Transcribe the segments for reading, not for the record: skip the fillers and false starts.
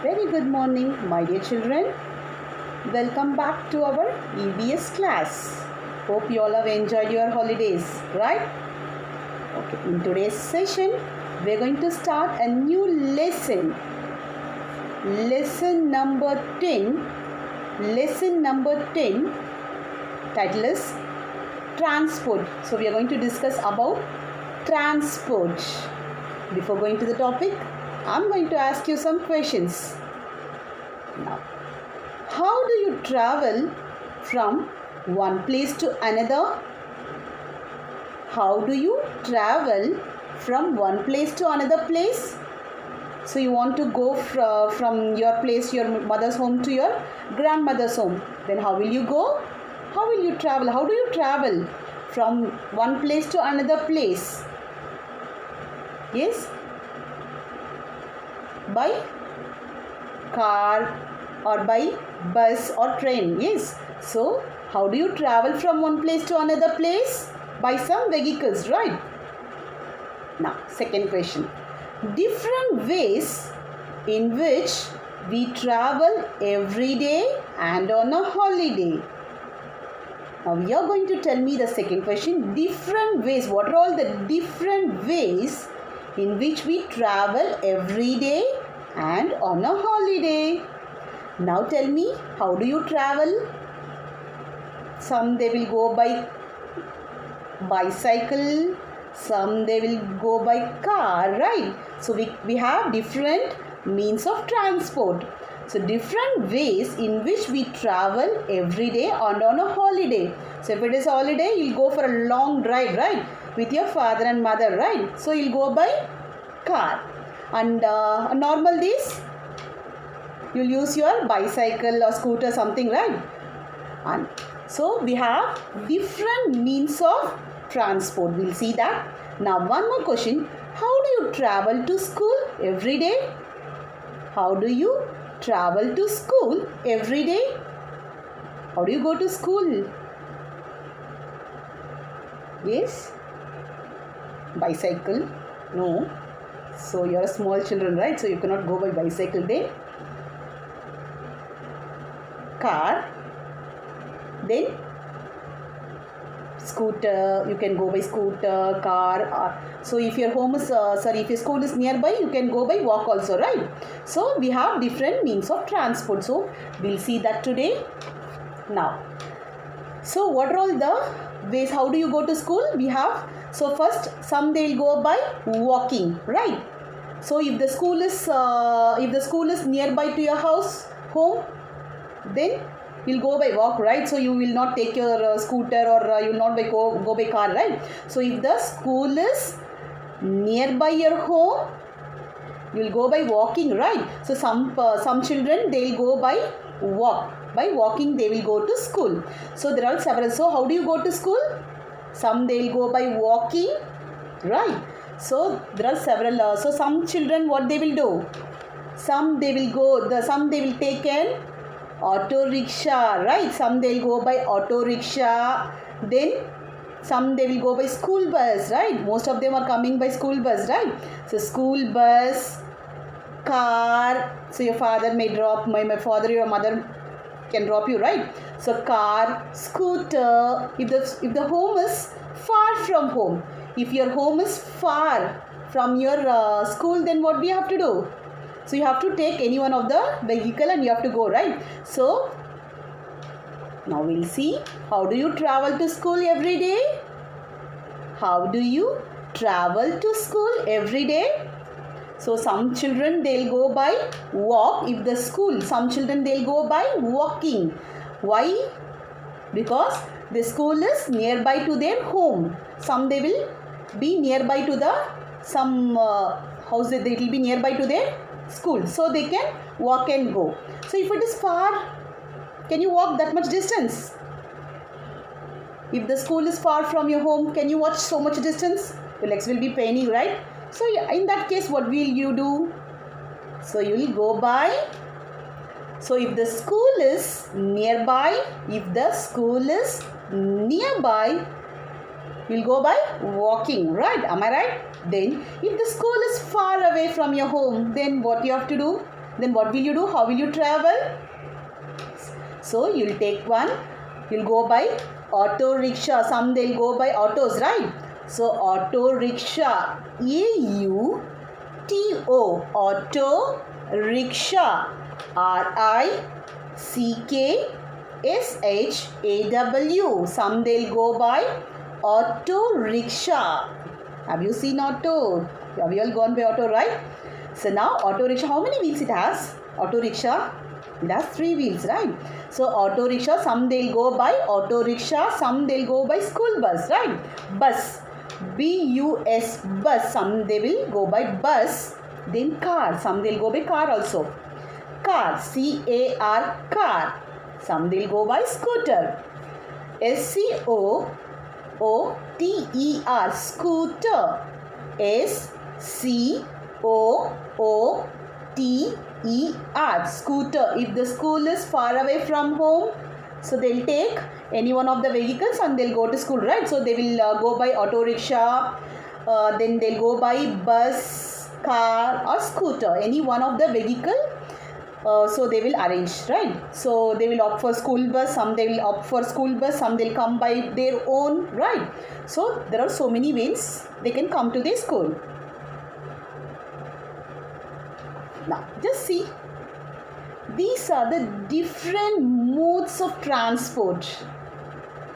Very good morning, my dear children. Welcome back to our EVS class. Hope you all have enjoyed your holidays, right? Okay, in today's session, we're going to start a new lesson. Lesson number 10. Lesson number 10. Title is Transport. So, we are going to discuss about transport. Before going to the topic, I'm going to ask you some questions. Now, how do you travel from one place to another? How do you travel from one place to another place? So you want to go from your place, your mother's home to your grandmother's home. Then how will you go? How will you travel? How do you travel from one place to another place? Yes? By car or by bus or train. Yes. So, how do you travel from one place to another place? By some vehicles, right? Now, second question. Different ways in which we travel every day and on a holiday. Now, you are going to tell me the second question. Different ways. What are all the different ways in which we travel every day and on a holiday? Now tell me, how do you travel? Some they will go by bicycle, some they will go by car, right? So we have different means of transport. So different ways in which we travel every day and on a holiday. So if it is holiday, you'll go for a long drive, right? With your father and mother, right? So you'll go by car. And on normal days, you'll use your bicycle or scooter, something, right? And so we have different means of transport. We'll see that. Now one more question. How do you travel to school every day? How do you travel to school every day? How do you go to school? Yes? Bicycle? No. So you're a small children, right? So you cannot go by bicycle then. Car. Then scooter. You can go by scooter, car. So if your home is, if your school is nearby, you can go by walk also, right? So we have different means of transport. So we'll see that today. Now, so what are all the ways? How do you go to school? We have, so first some they will go by walking, right? So if the school is nearby to your home, then you'll go by walk, right? So you will not take your scooter or you will not go by car, right? So if the school is nearby your home, you will go by walking, right? So some children they will go by walk. By walking they will go to school. So there are several. So how do you go to school? Some they will go by walking, right? So there are several. So some children what they will do? Some they will take an auto rickshaw, right? Some they will go by auto rickshaw. Then some they will go by school bus, right? Most of them are coming by school bus, right? So school bus, car. So your father may drop, my father, your mother can drop you, right? So car, scooter. If the home is far from home, if your home is far from your school, then what do you have to do? So you have to take any one of the vehicle and you have to go, right? So now we'll see, how do you travel to school every day? How do you travel to school every day? So some children they'll go by walk. If the school, some children they'll go by walking. Why? Because the school is nearby to their home. Some they will be nearby to the house. They will be nearby to their school. So they can walk and go. So if it is far, can you walk that much distance? If the school is far from your home, can you walk so much distance? Your legs will be paining, right? So in that case, what will you do? So you will go by. So if the school is nearby, you will go by walking, right? Am I right? Then if the school is far away from your home, then what you have to do? then what will you do? How will you travel? So you'll take one, you'll go by auto rickshaw. Some they'll go by autos, right? So auto rickshaw, AUTO, auto rickshaw, RICKSHAW. Some they'll go by auto rickshaw. Have you seen auto? Have you all gone by auto, right? So now auto rickshaw, how many wheels it has? Auto rickshaw, it has 3 wheels, right? So auto rickshaw, some they'll go by auto rickshaw, some they'll go by school bus, right? Bus, BUS, bus, some they will go by bus. Then car, some they'll go by car also. Car, CAR, car. Some they'll go by scooter. SCOOTER, scooter. SCOOTER, scooter. If the school is far away from home, so they'll take any one of the vehicles and they'll go to school, right? So they will go by auto rickshaw, then they'll go by bus, car or scooter, any one of the vehicle. So they will arrange, right? So they will opt for school bus, some they will opt for school bus, some they'll come by their own, right? So there are so many ways they can come to their school. Now just see, these are the different modes of transport.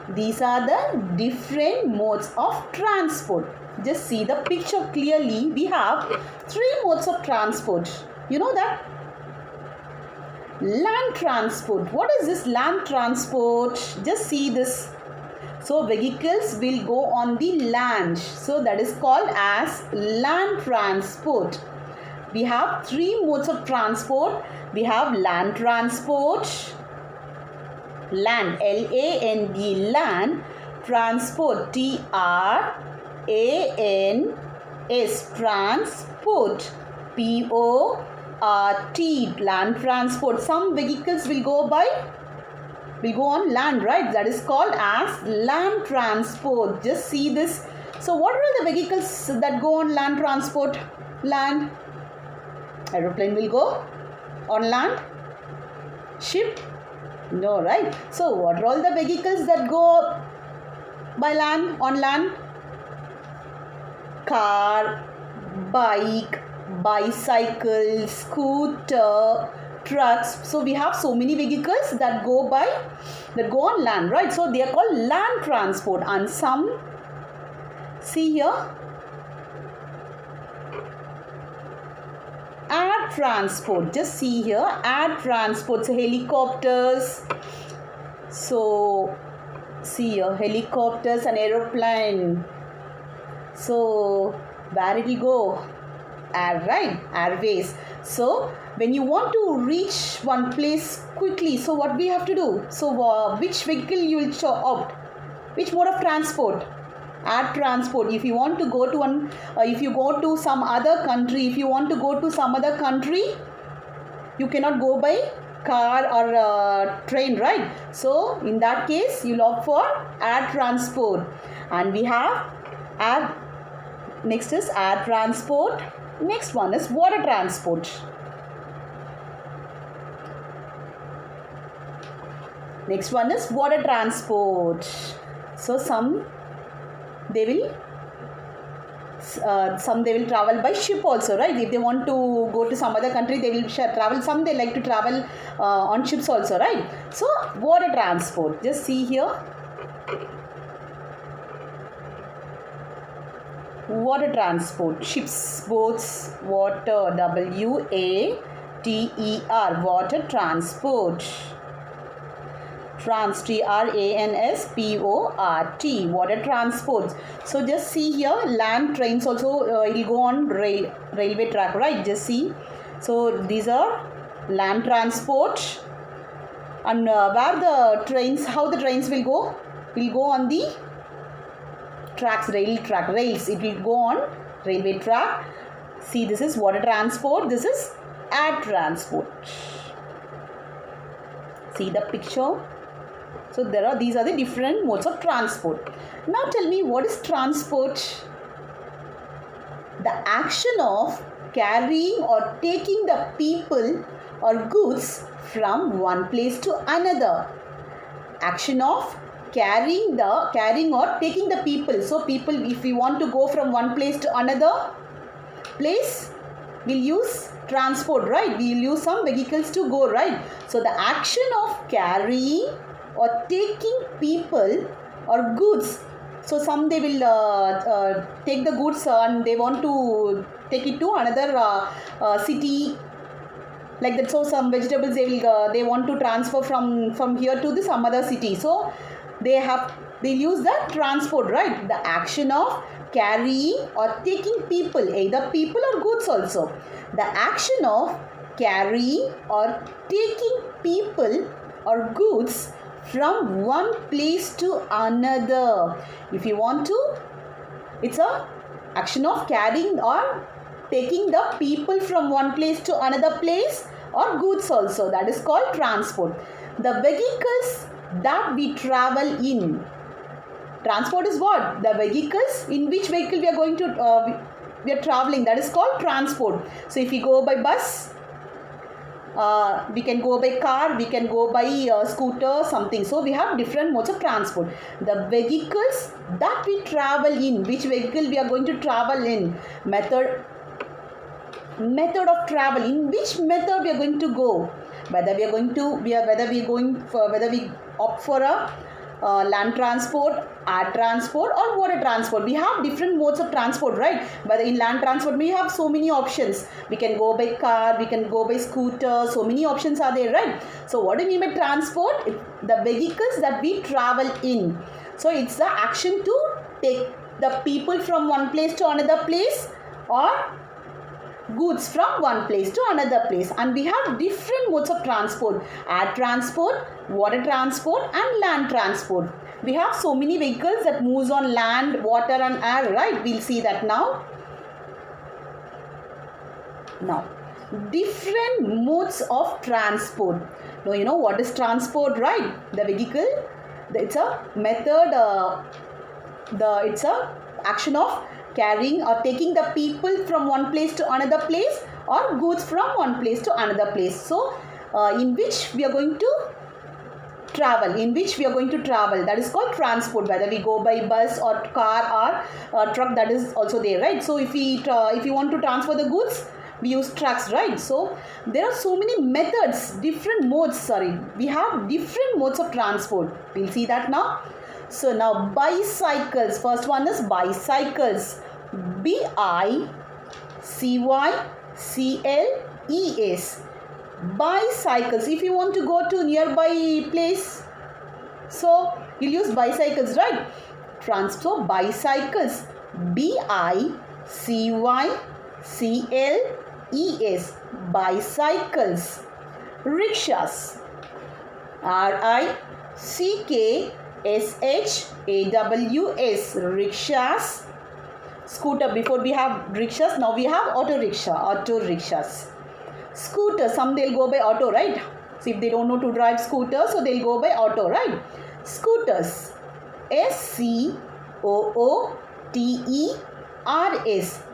These are the different modes of transport. Just see the picture clearly. We have 3 modes of transport. You know that? Land transport. What is this land transport? Just see this. So vehicles will go on the land. So that is called as land transport. We have 3 modes of transport. We have land transport, land, LAND, land, transport, TRANS, transport, PORT, land transport. Some vehicles will go on land, right? That is called as land transport. Just see this. So what are the vehicles that go on land transport? Land. Aeroplane will go on land. Ship? No, right? So what are all the vehicles that go by land, on land? Car, bike, bicycle, scooter, trucks. So we have so many vehicles that go on land, right? So they are called land transport. And some, see here, air transport. Just see here, air transport. So helicopters. So see here, helicopters and aeroplane. So where it will go? Air, right? Airways. So when you want to reach one place quickly, so what we have to do? So which vehicle you will opt? Which mode of transport? Air transport. If you want to go to if you go to some other country, you cannot go by car or train, right? So in that case, you'll opt for air transport. And we have air. Next is air transport. Next one is water transport. Next one is water transport. So some they will travel by ship also, right? If they want to go to some other country, they will travel. Some they like to travel on ships also, right? So water transport. Just see here. Water transport, ships, boats, water, WATER, water transport. Trans, TRANSPORT, water transports. So just see here, land trains also it will go on railway track, right? Just see. So these are land transport. And where the trains, how the trains will go? Will go on the tracks, rails. It will go on railway track. See, this is water transport. This is air transport. See the picture. So these are the different modes of transport. Now tell me, what is transport? The action of carrying or taking the people or goods from one place to another. Action of carrying or taking the people. So people, if we want to go from one place to another place, we'll use transport, right? We'll use some vehicles to go, right? So the action of carrying or taking people or goods. So some they will take the goods and they want to take it to another city, like that. So some vegetables they want to transfer from here to some other city. So they'll use the transport, right? The action of carrying or taking people, either people or goods also. The action of carrying or taking people or goods from one place to another. If you want to, it's a action of carrying or taking the people from one place to another place or goods also. That is called transport. The vehicles that we travel in. Transport is what? The vehicles, in which vehicle we are going to, we are traveling. That is called transport. So if we go by bus, we can go by car, we can go by scooter, something. So we have different modes of transport. The vehicles that we travel in, which vehicle we are going to travel in, method of travel, in which method we are going to go, whether we opt for a land transport, air transport or water transport. We have different modes of transport, right? But in land transport we have so many options. We can go by car, we can go by scooter, so many options are there, right? So what do you mean by transport? The vehicles that we travel in. So it's the action to take the people from one place to another place or goods from one place to another place. And we have different modes of transport: air transport, water transport and land transport. We have so many vehicles that moves on land, water and air, right? We'll see that now. Different modes of transport. Now you know what is transport, right? The vehicle, it's a method, it's a action of carrying or taking the people from one place to another place or goods from one place to another place. So in which we are going to travel, that is called transport. Whether we go by bus or car or truck, that is also there, right? So if you want to transfer the goods, we use trucks, right? So there are so many methods, we have different modes of transport. We'll see that now. So now bicycles. First one is bicycles. BICYCLES. Bicycles. If you want to go to nearby place, so you'll use bicycles, right? So bicycles. BICYCLES. Bicycles. Rickshaws. RICKSHAWS. Rickshaws. Scooter. Before we have rickshaws, now we have auto rickshaws. Scooter, some they'll go by auto, right? So if they don't know to drive scooter, so they'll go by auto, right? Scooters. SCOOTERS.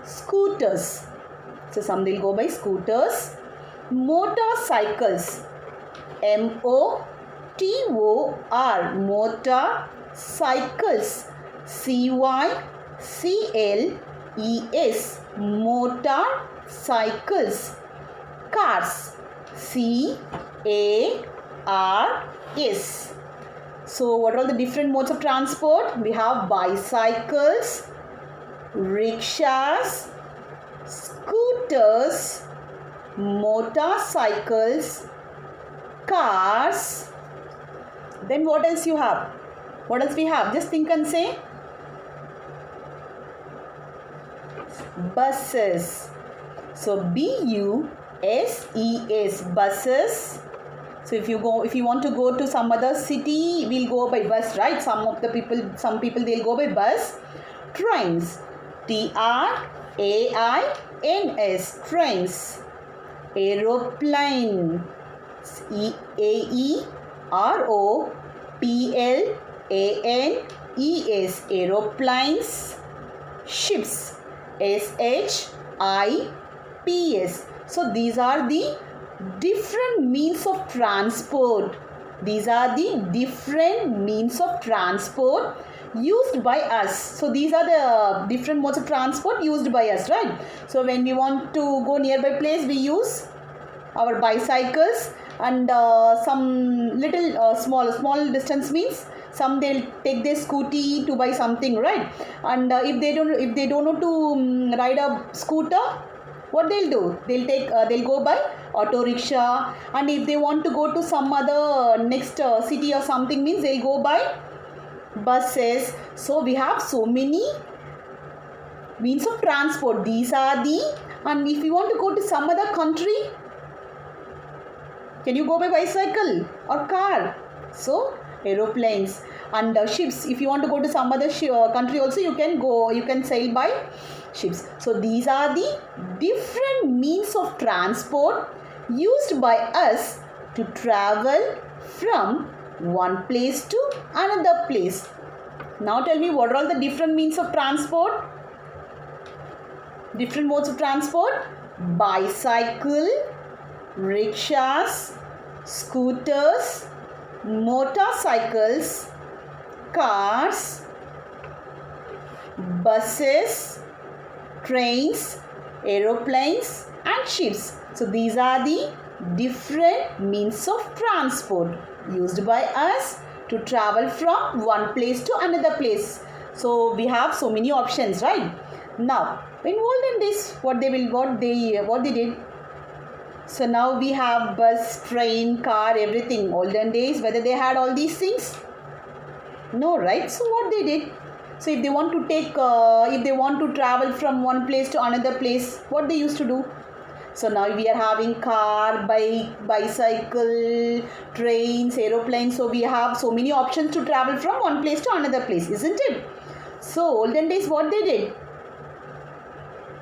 Scooters. So some they'll go by scooters. Motorcycles. MOTOR. Motorcycles. CYCLES. Motorcycles. Cars. CARS. So what are the different modes of transport? We have bicycles, rickshaws, scooters, motorcycles, cars. Then what else you have? What else we have? Just think and say. Buses. So BUSES, buses. So if you want to go to some other city, we'll go by bus, right? Some people they'll go by bus. Trains. TRAINS. Trains. Aeroplane. AEROPLANES. Aeroplanes. Ships. SHIPS. PS. So these are the different means of transport. These are the different means of transport used by us. So these are the different modes of transport used by us, right? So when we want to go nearby place, we use our bicycles, and some little small distance means some they'll take their scooty to buy something, right? And if they don't know to ride a scooter, what they'll do, they'll go by auto rickshaw. And if they want to go to some other next city or something means they'll go by buses. So we have so many means of transport. These are the, and if you want to go to some other country, can you go by bicycle or car? So aeroplanes. And ships, if you want to go to some other country also, you can sail by ships. So these are the different means of transport used by us to travel from one place to another place. Now tell me, what are all the different means of transport? Different modes of transport: bicycle, rickshaws, scooters, motorcycles, cars, buses, trains, aeroplanes and ships. So these are the different means of transport used by us to travel from one place to another place. So we have so many options, right? Now in olden days, what they did. So now we have bus, train, car, everything. Olden days, whether they had all these things? No, right? So what they did? So if they want to travel from one place to another place, what they used to do? So now we are having car, bike, bicycle, trains, aeroplanes. So we have so many options to travel from one place to another place, isn't it? So olden days, what they did?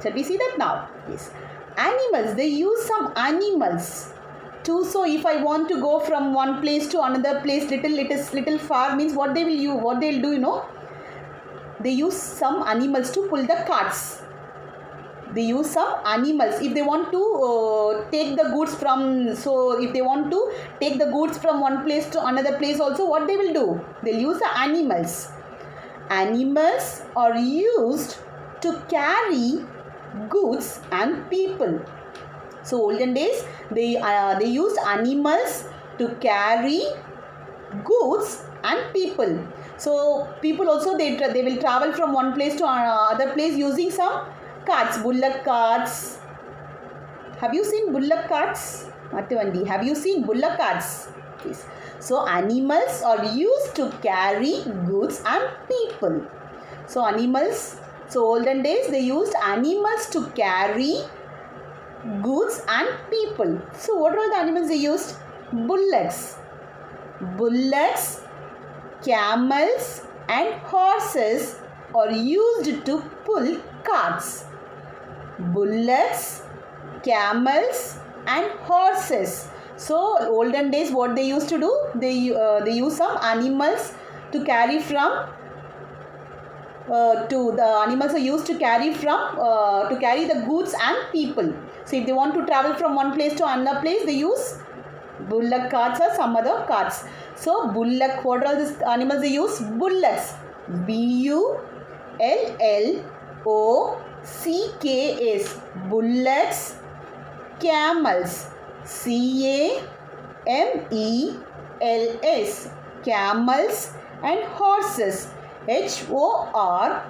Shall we see that now? Yes. Animals, they use some animals too. So if I want to go from one place to another place, little far, means what they'll do, you know? They use some animals to pull the carts. They use some animals. If they want to take the goods from, so if they want to take the goods from one place to another place also, what they will do? They'll use the animals. Animals are used to carry goods and people. So olden days, they used animals to carry goods and people. So people also, they will travel from one place to other place using some carts, bullock carts. Have you seen bullock carts? Mattivandi, have you seen bullock carts? Yes. So animals are used to carry goods and people. So animals, so olden days they used animals to carry goods and people. So what were the animals they used? Bullocks. Bullocks, camels and horses are used to pull carts. Bullocks, camels and horses. So olden days, what they used to do? They use some animals to carry from the animals are used to carry the goods and people. So if they want to travel from one place to another place, they use bullock carts or some other carts. So bullock, what are all these animals they use? Bullocks. Bullocks. Bullocks. Camels. Camels. Camels and horses. Horses.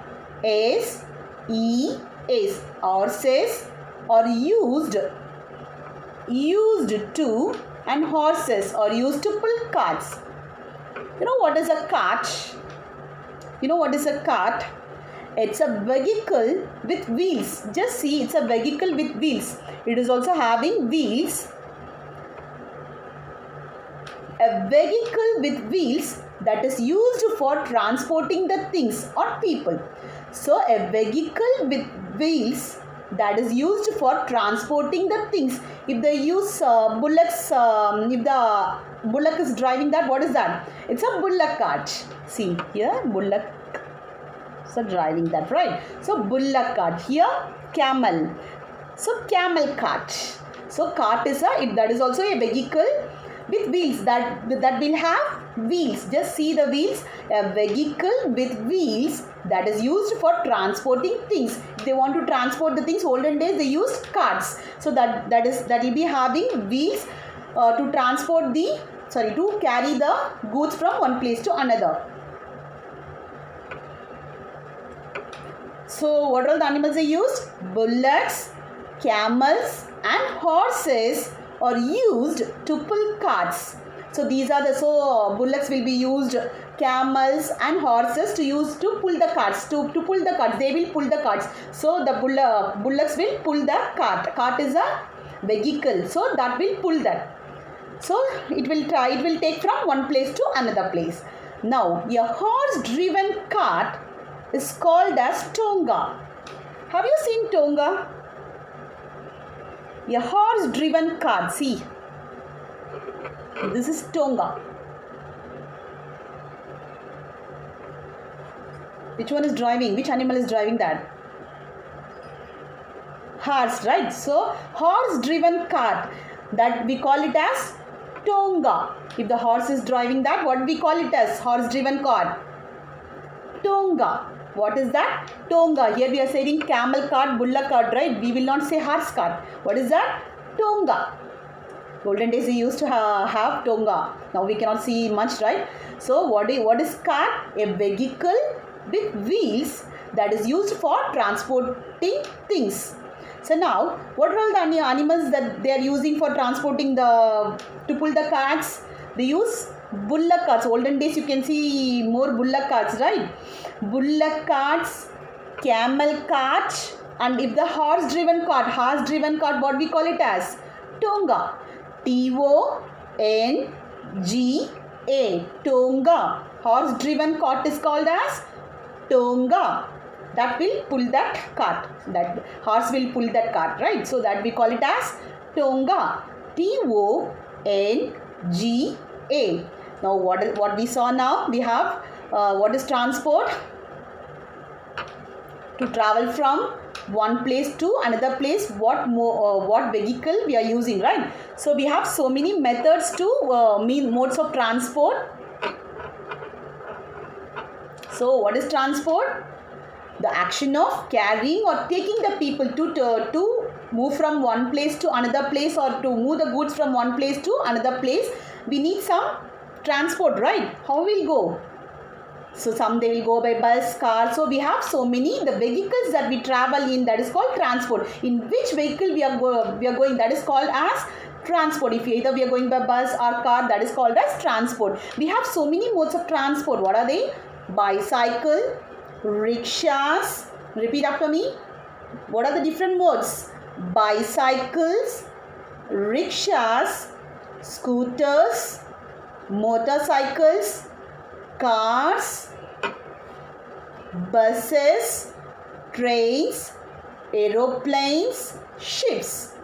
Horses are used to, and horses are used to pull carts. You know what is a cart? You know what is a cart? It's a vehicle with wheels. Just see, it's a vehicle with wheels. It is also having wheels. A vehicle with wheels that is used for transporting the things or people. So a vehicle with wheels that is used for transporting the things. If they use bullocks, if the bullock is driving that, what is that? It's a bullock cart. See here, bullock. So driving that, right? So bullock cart. Here, camel. So camel cart. So cart is that is also a vehicle with wheels that will have wheels. Just see the wheels. A vehicle with wheels that is used for transporting things. If they want to transport the things, olden days they used carts. So that will be having wheels to transport to carry the goods from one place to another. So what are the animals they used? Bullocks, camels and horses are used to pull carts. So these are bullocks will be used, camels and horses to pull the carts. To pull the carts, they will pull the carts. So the bullocks will pull the cart. Cart is a vehicle, so that will pull that. So it will take from one place to another place. Now a horse-driven cart is called as tonga. Have you seen tonga? A horse-driven cart. See, this is tonga. Which one is driving? Which animal is driving that? Horse, right? So horse-driven cart, that we call it as tonga. If the horse is driving that, what we call it as? Horse-driven cart. Tonga. What is that? Tonga. Here we are saying camel cart, bullock cart, right? We will not say horse cart. What is that? Tonga. Golden days we used to have tonga. Now we cannot see much, right? So what is cart? A vehicle with wheels that is used for transporting things. So now, what are all the animals that they are using for transporting to pull the carts? They use bullock carts. Olden days you can see more bullock carts, right? Bullock carts, camel cart, and if the horse-driven cart, what we call it as? Tonga. T-O-N-G-A. Tonga. Horse-driven cart is called as tonga. That will pull that cart. That horse will pull that cart, right? So that we call it as tonga. T-O-N-G-A. Now what we saw now? We have what is transport? To travel from one place to another place. What vehicle we are using, right? So we have so many methods to modes of transport. So what is transport? The action of carrying or taking the people to move from one place to another place, or to move the goods from one place to another place. We need some transport, right? How will go? So some they will go by bus, car. So we have so many the vehicles that we travel in, that is called transport. In which vehicle we are going, that is called as transport. If either we are going by bus or car, that is called as transport. We have so many modes of transport. What are they? Bicycle, rickshaws. Repeat after me. What are the different modes? Bicycles, rickshaws, scooters, motorcycles, cars, buses, trains, aeroplanes, ships.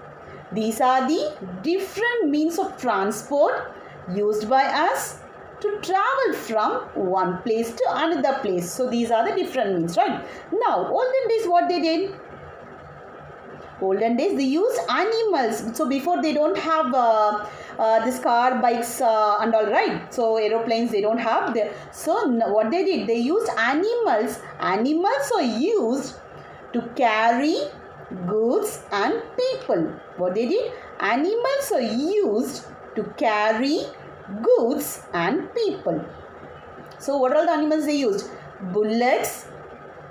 These are the different means of transport used by us to travel from one place to another place. So these are the different means, right? Now, olden days what they did? Olden days they used animals. So before they don't have this car, bikes and all, right? So aeroplanes they don't have. So what they did? They used animals. Animals are used to carry goods and people. What they did? Animals are used to carry goods and people. So what are all the animals they used? Bullocks,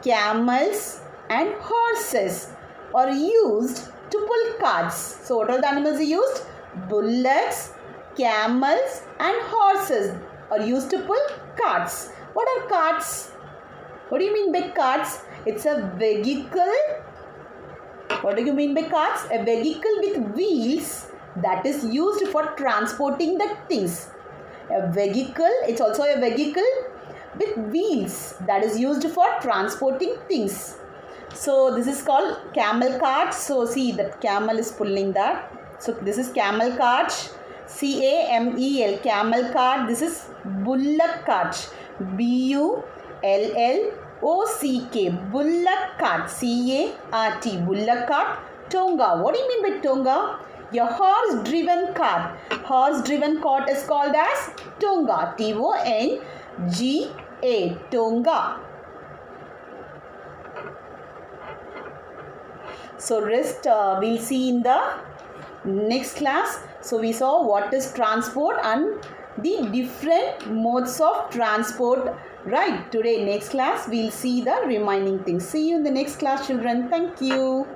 camels and horses are used to pull carts. So what are the animals they used? Bullocks, camels and horses are used to pull carts. What are carts? What do you mean by carts? It's a vehicle. What do you mean by carts? A vehicle with wheels that is used for transporting the things. A vehicle, it's also a vehicle with wheels that is used for transporting things. So this is called camel cart. So see that camel is pulling that. So this is camel cart. C-A-M-E-L, camel cart. This is bullock cart. B-U-L-L-O-C-K, bullock cart. C-A-R-T, bullock cart. Tonga. What do you mean by Tonga? A horse-driven cart. Horse-driven cart is called as Tonga. T-O-N-G-A. Tonga. So rest we'll see in the next class. So we saw what is transport and the different modes of transport. Right, today next class we'll see the remaining things. See you in the next class, children. Thank you.